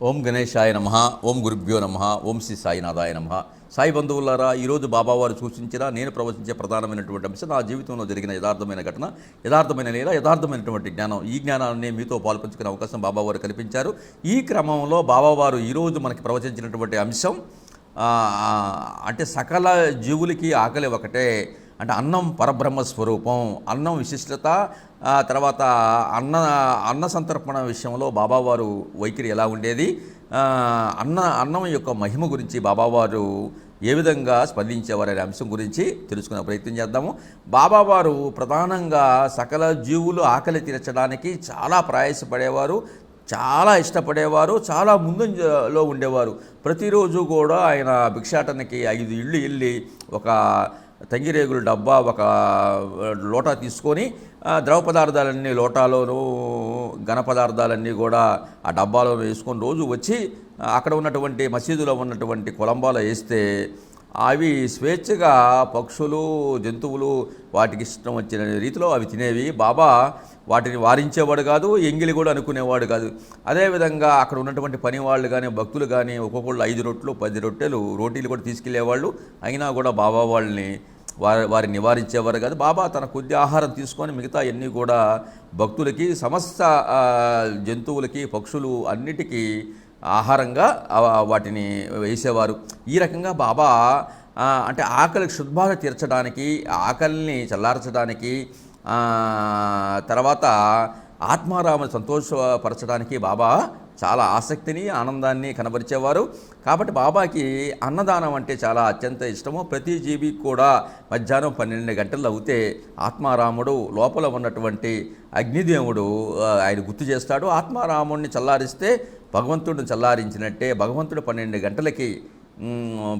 ఓం గణేశాయ నమః. ఓం గురుభ్యో నమః. ఓం శ్రీ సాయినాథాయ నమః. సాయి బంధువులారా, ఈరోజు బాబావారు సూచించిన నేను ప్రవచించే ప్రధానమైనటువంటి అంశం నా జీవితంలో జరిగిన యథార్థమైన ఘటన, యథార్థమైన లేదా యథార్థమైనటువంటి జ్ఞానం. ఈ జ్ఞానాన్ని మీతో పాల్పంచుకునే అవకాశం బాబావారు కల్పించారు. ఈ క్రమంలో బాబావారు ఈరోజు మనకి ప్రవచించినటువంటి అంశం అంటే సకల జీవులకి ఆకలి ఒకటే, అంటే అన్నం పరబ్రహ్మ స్వరూపం, అన్నం విశిష్టత, తర్వాత అన్న సంతర్పణ విషయంలో బాబావారు వైఖరి ఎలా ఉండేది, అన్నం యొక్క మహిమ గురించి బాబావారు ఏ విధంగా స్పందించేవారు అనే అంశం గురించి తెలుసుకునే ప్రయత్నం చేద్దాము. బాబావారు ప్రధానంగా సకల జీవులు ఆకలి తీర్చడానికి చాలా ప్రయాసపడేవారు, చాలా ఇష్టపడేవారు, చాలా ముందంజలో ఉండేవారు. ప్రతిరోజు కూడా ఆయన భిక్షాటనకి 5 ఇళ్ళు వెళ్ళి ఒక తంగిరేగుల డబ్బా, ఒక లోటా తీసుకొని ద్రవ పదార్థాలన్నీ లోటాలోనూ, ఘన పదార్థాలన్నీ కూడా ఆ డబ్బాలో వేసుకొని రోజు వచ్చి అక్కడ ఉన్నటువంటి మసీదులో ఉన్నటువంటి కొలంబాలో వేస్తే అవి స్వేచ్ఛగా పక్షులు, జంతువులు వాటికి ఇష్టం వచ్చిన రీతిలో అవి తినేవి. బాబా వాటిని వారించేవాడు కాదు, ఎంగిలి కూడా అనుకునేవాడు కాదు. అదేవిధంగా అక్కడ ఉన్నటువంటి పని వాళ్ళు కానీ, భక్తులు కానీ ఒక్కొక్కళ్ళు 5 రొట్టెలు 10 రొట్టెలు రోటీలు కూడా తీసుకెళ్లేవాళ్ళు. అయినా కూడా బాబా వాళ్ళని వారిని నివారించేవారు కాదు. బాబా తన కొద్ది ఆహారం తీసుకొని మిగతా అన్నీ కూడా భక్తులకి, సమస్త జంతువులకి, పక్షులు అన్నిటికీ ఆహారంగా వాటిని వేసేవారు. ఈ రకంగా బాబా అంటే ఆకలి క్షుద్బాధ తీర్చడానికి, ఆకలిని చల్లార్చడానికి, తర్వాత ఆత్మారాముని సంతోషపరచడానికి బాబా చాలా ఆసక్తిని, ఆనందాన్ని కనబరిచేవారు. కాబట్టి బాబాకి అన్నదానం అంటే చాలా అత్యంత ఇష్టము. ప్రతి జీవికి కూడా మధ్యాహ్నం 12 గంటలు అవుతే ఆత్మారాముడు లోపల ఉన్నటువంటి అగ్నిదేవుడు ఆయన గుర్తు చేస్తాడు. ఆత్మారాముడిని చల్లారిస్తే భగవంతుడిని చల్లారించినట్టే. భగవంతుడు 12 గంటలకి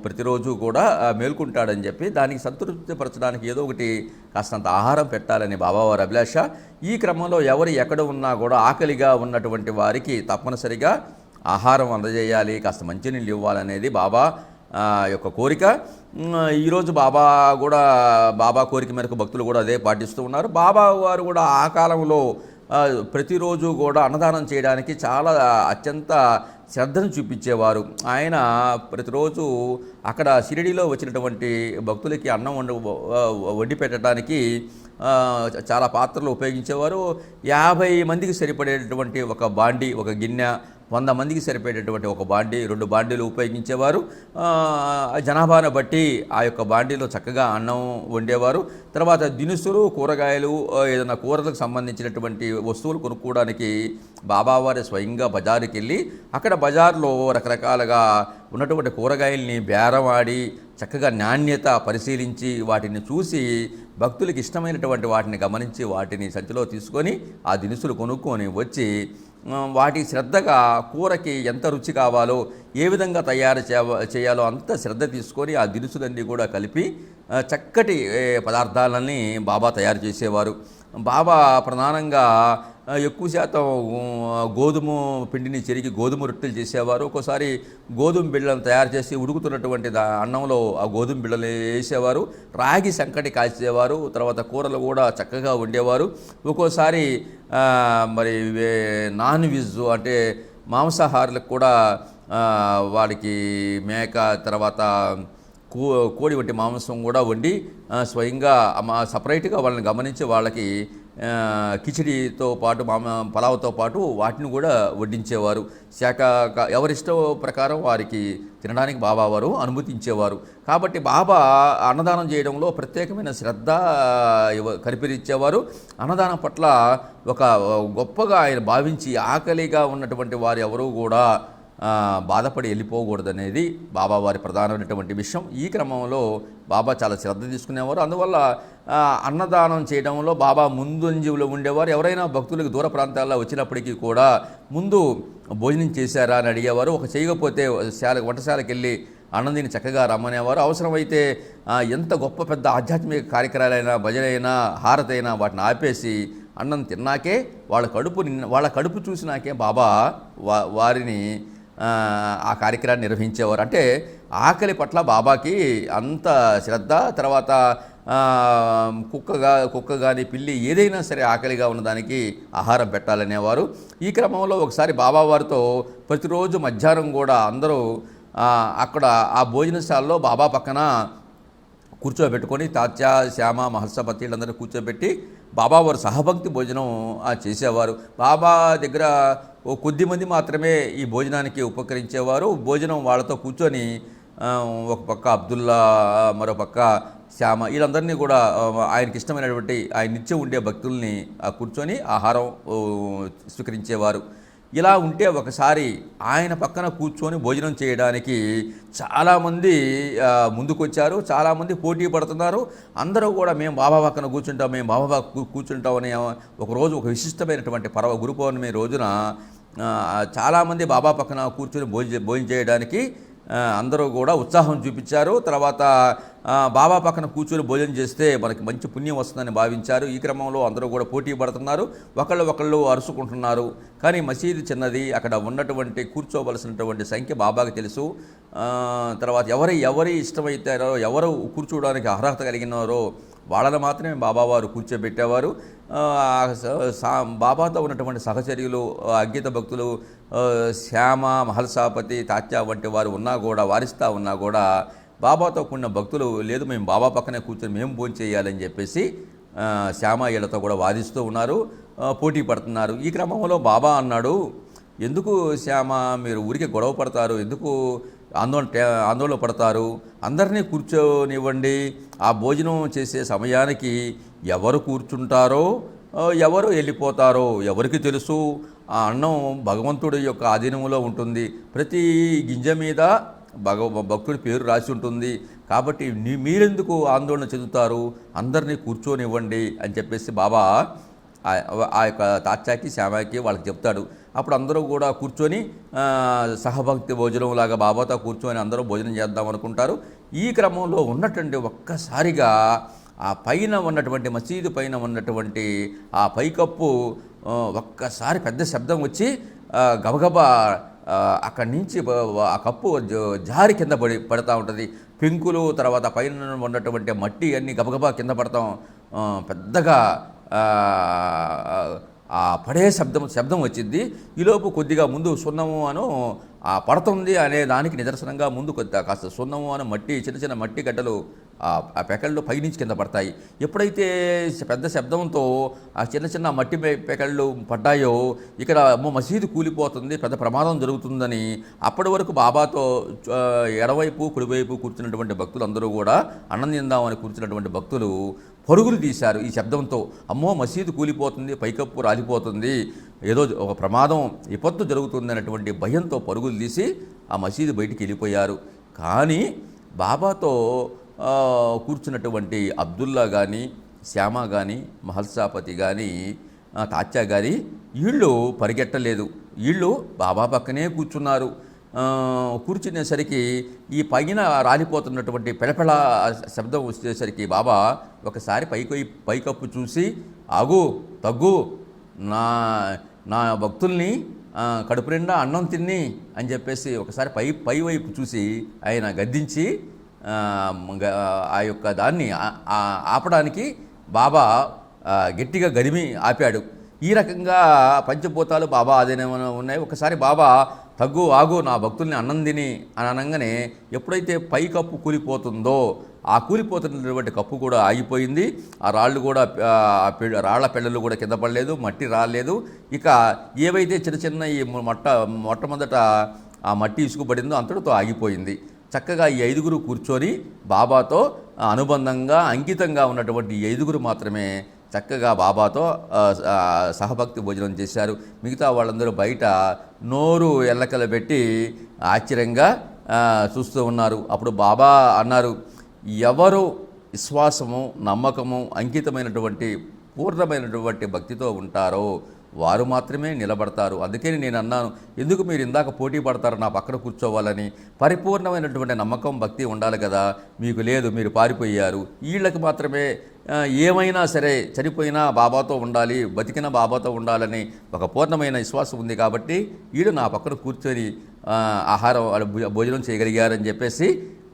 ప్రతిరోజు కూడా మేల్కుంటాడని చెప్పి దానికి సంతృప్తిపరచడానికి ఏదో ఒకటి కాస్తంత ఆహారం పెట్టాలని బాబావారి అభిలాష. ఈ క్రమంలో ఎవరు ఎక్కడ ఉన్నా కూడా ఆకలిగా ఉన్నటువంటి వారికి తప్పనిసరిగా ఆహారం అందజేయాలి, కాస్త మంచినీళ్ళు ఇవ్వాలనేది బాబా యొక్క కోరిక. ఈరోజు బాబా కోరిక మేరకు భక్తులు కూడా అదే పాటిస్తూ ఉన్నారు. బాబా వారు కూడా ఆ కాలంలో ప్రతిరోజు కూడా అన్నదానం చేయడానికి చాలా అత్యంత శ్రద్ధను చూపించేవారు. ఆయన ప్రతిరోజు అక్కడ షిరిడీలో వచ్చినటువంటి భక్తులకి అన్నం వండి పెట్టడానికి చాలా పాత్రలు ఉపయోగించేవారు. 50 మందికి సరిపడేటటువంటి ఒక బాండి, ఒక గిన్నె, 100 మందికి సరిపడేటటువంటి ఒక బాండి, 2 బాండీలు ఉపయోగించేవారు. జనాభాను బట్టి ఆ యొక్క బాండీలో చక్కగా అన్నం వండేవారు. తర్వాత దినుసులు, కూరగాయలు, ఏదైనా కూరలకు సంబంధించినటువంటి వస్తువులు కొనుక్కోవడానికి బాబావారి స్వయంగా బజారుకి వెళ్ళి అక్కడ బజార్లో రకరకాలుగా ఉన్నటువంటి కూరగాయల్ని బేరమాడి చక్కగా నాణ్యత పరిశీలించి వాటిని చూసి భక్తులకు ఇష్టమైనటువంటి వాటిని గమనించి వాటిని సంచిలో తీసుకొని ఆ దినుసులు కొనుక్కొని వచ్చి వాటి శ్రద్ధగా కూరకి ఎంత రుచి కావాలో, ఏ విధంగా తయారు చేయాలో అంత శ్రద్ధ తీసుకొని ఆ దినుసులన్నీ కూడా కలిపి చక్కటి పదార్థాలన్నీ బాబా తయారు చేసేవారు. బాబా ప్రధానంగా ఎక్కువ శాతం గోధుమ పిండిని చెరిగి గోధుమ రొట్టెలు చేసేవారు. ఒక్కోసారి గోధుమ బిళ్ళలను తయారు చేసి ఉడుకుతున్నటువంటి అన్నంలో ఆ గోధుమ బిళ్ళలు వేసేవారు. రాగి సంకటి కాల్చేవారు. తర్వాత కూరలు కూడా చక్కగా వండేవారు. ఒక్కోసారి మరి నాన్ వెజ్ అంటే మాంసాహారులకు కూడా వాడికి మేక, తర్వాత కోడి వంటి మాంసం కూడా వండి స్వయంగా సపరేట్గా వాళ్ళని గమనించి వాళ్ళకి కిచిడితో పాటు పలావుతో పాటు వాటిని కూడా వడ్డించేవారు. ఎవరిష్టం ప్రకారం వారికి తినడానికి బాబావారు అనుమతించేవారు. కాబట్టి బాబా అన్నదానం చేయడంలో ప్రత్యేకమైన శ్రద్ధ కనిపించేవారు. అన్నదానం పట్ల ఒక గొప్పగా ఆయన భావించి ఆకలిగా ఉన్నటువంటి వారు ఎవరూ కూడా బాధపడి వెళ్ళిపోకూడదనేది బాబావారి ప్రధానమైనటువంటి విషయం. ఈ క్రమంలో బాబా చాలా శ్రద్ధ తీసుకునేవారు. అందువల్ల అన్నదానం చేయడంలో బాబా ముందంజలో ఉండేవారు. ఎవరైనా భక్తులకు దూర ప్రాంతాల్లో వచ్చినప్పటికీ కూడా ముందు భోజనం చేశారా అని అడిగేవారు. ఒక చేయకపోతే వంటశాలకు వెళ్ళి అన్నం తిని చక్కగా రమ్మనేవారు. అవసరమైతే ఎంత గొప్ప పెద్ద ఆధ్యాత్మిక కార్యక్రమాలైనా, భజనైనా, హారతైనా వాటిని ఆపేసి అన్నం తిన్నాకే వాళ్ళ కడుపు చూసినాకే బాబా వారిని ఆ కార్యక్రమాన్ని నిర్వహించేవారు. అంటే ఆకలి పట్ల బాబాకి అంత శ్రద్ధ. తర్వాత కుక్క కానీ పిల్లి ఏదైనా సరే ఆకలిగా ఉన్నదానికి ఆహారం పెట్టాలనేవారు. ఈ క్రమంలో ఒకసారి బాబావారితో ప్రతిరోజు మధ్యాహ్నం కూడా అందరూ అక్కడ ఆ భోజనశాలలో బాబా పక్కన కూర్చోబెట్టుకొని తాత్య, శ్యామ, మహర్షపతి వీళ్ళందరినీ కూర్చోబెట్టి బాబావారు సహభక్తి భోజనం చేసేవారు. బాబా దగ్గర కొద్దిమంది మాత్రమే ఈ భోజనానికి ఉపకరించేవారు. భోజనం వాళ్ళతో కూర్చొని ఒక పక్క అబ్దుల్లా, మరో పక్క శ్యామ వీళ్ళందరినీ కూడా ఆయనకి ఇష్టమైనటువంటి ఆయన నిత్యం ఉండే భక్తుల్ని కూర్చొని ఆహారం స్వీకరించేవారు. ఇలా ఉంటే ఒకసారి ఆయన పక్కన కూర్చొని భోజనం చేయడానికి చాలామంది ముందుకొచ్చారు. చాలామంది పోటీ పడుతున్నారు. అందరూ కూడా మేము బాబా పక్కన కూర్చుంటాం, మేము బాబా కూర్చుంటామని ఒకరోజు ఒక విశిష్టమైనటువంటి గురు పౌర్ణమి రోజున చాలామంది బాబా పక్కన కూర్చొని భోజనం చేయడానికి అందరూ కూడా ఉత్సాహం చూపించారు. తర్వాత బాబా పక్కన కూర్చొని భోజనం చేస్తే మనకి మంచి పుణ్యం వస్తుందని భావించారు. ఈ క్రమంలో అందరూ కూడా పోటీ పడుతున్నారు, ఒకళ్ళు అరుచుకుంటున్నారు. కానీ మసీదు చిన్నది, అక్కడ ఉన్నటువంటి కూర్చోవలసినటువంటి సంఖ్య బాబాకి తెలుసు. తర్వాత ఎవరి ఇష్టమైతారో, ఎవరు కూర్చోవడానికి అర్హత కలిగినారో వాళ్ళని మాత్రమే బాబావారు కూర్చోబెట్టేవారు. బాబాతో ఉన్నటువంటి సహచర్యులు, అంకిత భక్తులు శ్యామ, మహల్సాపతి, తాత్య వంటి వారు ఉన్నా కూడా, వారిస్తా ఉన్నా కూడా బాబాతో కూడిన భక్తులు లేదు మేము బాబా పక్కనే కూర్చొని మేము భోజనం చేయాలని చెప్పేసి శ్యామయ్యలతో కూడా వాదిస్తూ ఉన్నారు, పోటీ పడుతున్నారు. ఈ క్రమంలో బాబా అన్నాడు, ఎందుకు శ్యామ మీరు ఊరికే గొడవ పడతారు, ఎందుకు ఆందోళన పడతారు, అందరినీ కూర్చోనివ్వండి. ఆ భోజనం చేసే సమయానికి ఎవరు కూర్చుంటారో ఎవరు వెళ్ళిపోతారో ఎవరికి తెలుసు. ఆ అన్నం భగవంతుడి యొక్క ఆధీనంలో ఉంటుంది. ప్రతి గింజ మీద భక్తుడి పేరు రాసి ఉంటుంది. కాబట్టి మీరెందుకు ఆందోళన చెందుతారు, అందరినీ కూర్చోనివ్వండి అని చెప్పేసి బాబా ఆ యొక్క తాత్యాకి, శ్యామకి వాళ్ళకి చెప్తాడు. అప్పుడు అందరూ కూడా కూర్చొని సహభక్తి భోజనం లాగా బాబాతో కూర్చొని అందరూ భోజనం చేద్దాం అనుకుంటారు. ఈ క్రమంలో ఉన్నటువంటి ఒక్కసారిగా ఆ పైన ఉన్నటువంటి మసీదు పైన ఉన్నటువంటి ఆ పైకప్పు ఒక్కసారి పెద్ద శబ్దం వచ్చి గబగబా అక్కడి నుంచి ఆ కప్పు జారి కింద పడుతూ ఉంటుంది. పెంకులు, తర్వాత పైన ఉన్నటువంటి మట్టి అన్నీ గబగబా కింద పడతాం. పెద్దగా ఆ పడే శబ్దం వచ్చింది. ఈలోపు కొద్దిగా ముందు సున్నము అను పడుతుంది అనే దానికి నిదర్శనంగా ముందు కాస్త సున్నము అని మట్టి, చిన్న చిన్న మట్టి గడ్డలు ఆ పెకళ్ళు పైనుంచి కింద పడతాయి. ఎప్పుడైతే పెద్ద శబ్దంతో ఆ చిన్న చిన్న మట్టి పెకళ్ళు పడ్డాయో ఇక్కడ మసీదు కూలిపోతుంది, పెద్ద ప్రమాదం జరుగుతుందని అప్పటి వరకు బాబాతో ఎడవైపు కుడివైపు కూర్చున్నటువంటి భక్తులు అందరూ కూడా అన్నం తిందామని కూర్చున్నటువంటి భక్తులు పరుగులు తీశారు ఈ శబ్దంతో. అమ్మో మసీదు కూలిపోతుంది, పైకప్పు రాలిపోతుంది, ఏదో ఒక ప్రమాదం విపత్తు జరుగుతుంది అనేటువంటి భయంతో పరుగులు తీసి ఆ మసీదు బయటికి వెళ్ళిపోయారు. కానీ బాబాతో కూర్చున్నటువంటి అబ్దుల్లా కానీ, శ్యామ కానీ, మహల్సాపతి కానీ, తాత్యా కానీ వీళ్ళు పరిగెట్టలేదు. వీళ్ళు బాబా పక్కనే కూర్చున్నారు. కూర్చునేసరికి ఈ పైన రాలిపోతున్నటువంటి పెళపెళ శబ్దం వచ్చేసరికి బాబా ఒకసారి పైకప్పు చూసి ఆగు, తగ్గు, నా భక్తుల్ని కడుపు నిండా అన్నం తిని అని చెప్పేసి ఒకసారి పై వైపు చూసి ఆయన గద్దించి ఆ యొక్క దాన్ని ఆపడానికి బాబా గట్టిగా గరిమి ఆపాడు. ఈ రకంగా పంచభూతాలు బాబా అదేనేమైనా ఉన్నాయి. ఒకసారి బాబా తగ్గు, ఆగు, నా భక్తుల్ని అన్నం తిని అని అనగానే ఎప్పుడైతే పై కప్పు కూలిపోతుందో ఆ కూలిపోతున్నటువంటి కప్పు కూడా ఆగిపోయింది. ఆ రాళ్ళు కూడా రాళ్ల పెళ్ళలు కూడా కింద పడలేదు, మట్టి రాలేదు. ఇక ఏవైతే చిన్న చిన్న ఈ మొట్టమొదట ఆ మట్టి ఇసుకుపడిందో అంతటితో ఆగిపోయింది. చక్కగా ఈ 5గురు కూర్చొని బాబాతో అనుబంధంగా అంకితంగా ఉన్నటువంటి ఈ 5గురు మాత్రమే చక్కగా బాబాతో సహభక్తి భోజనం చేశారు. మిగతా వాళ్ళందరూ బయట నోరు ఎల్లకల పెట్టి ఆశ్చర్యంగా చూస్తూ ఉన్నారు. అప్పుడు బాబా అన్నారు, ఎవరు విశ్వాసము, నమ్మకము, అంకితమైనటువంటి పూర్ణమైనటువంటి భక్తితో ఉంటారో వారు మాత్రమే నిలబడతారు. అందుకని నేను అన్నాను, ఎందుకు మీరు ఇందాక పోటీ పడతారు నా పక్కన కూర్చోవాలని? పరిపూర్ణమైనటువంటి నమ్మకం, భక్తి ఉండాలి కదా, మీకు లేదు, మీరు పారిపోయారు. వీళ్ళకి మాత్రమే ఏమైనా సరే చనిపోయినా బాబాతో ఉండాలి, బతికిన బాబాతో ఉండాలని ఒక పూర్ణమైన విశ్వాసం ఉంది. కాబట్టి వీళ్ళు నా పక్కన కూర్చొని ఆహారం భోజనం చేయగలిగారని చెప్పేసి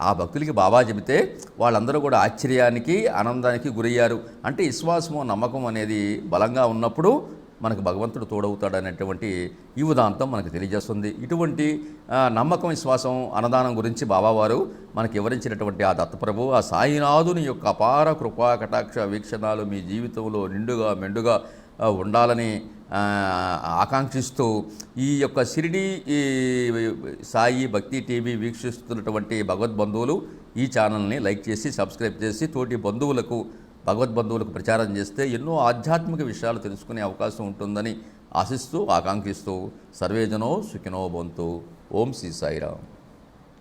ఆ భక్తులకి బాబా చెబితే వాళ్ళందరూ కూడా ఆశ్చర్యానికి ఆనందానికి గురయ్యారు. అంటే విశ్వాసము నమ్మకం అనేది బలంగా ఉన్నప్పుడు మనకు భగవంతుడు తోడవుతాడనేటువంటి ఈ ఉదాంతం మనకు తెలియజేస్తుంది. ఇటువంటి నమ్మకం, విశ్వాసం, అన్నదానం గురించి బాబావారు మనకి వివరించినటువంటి ఆ దత్తప్రభు, ఆ సాయినాథుని యొక్క అపార కృపా కటాక్ష వీక్షణాలు మీ జీవితంలో నిండుగా మెండుగా ఉండాలని ఆకాంక్షిస్తూ ఈ యొక్క షిరిడి ఈ సాయి భక్తి టీవీ వీక్షిస్తున్నటువంటి భగవద్బంధువులు ఈ ఛానల్ని లైక్ చేసి సబ్స్క్రైబ్ చేసి తోటి బంధువులకు భగవద్బంధువులకు ప్రచారం చేస్తే ఎన్నో ఆధ్యాత్మిక విషయాలు తెలుసుకునే అవకాశం ఉంటుందని ఆశిస్తూ ఆకాంక్షిస్తూ సర్వేజనో సుఖినో భవంతు. ఓం శ్రీ సాయిరామ్.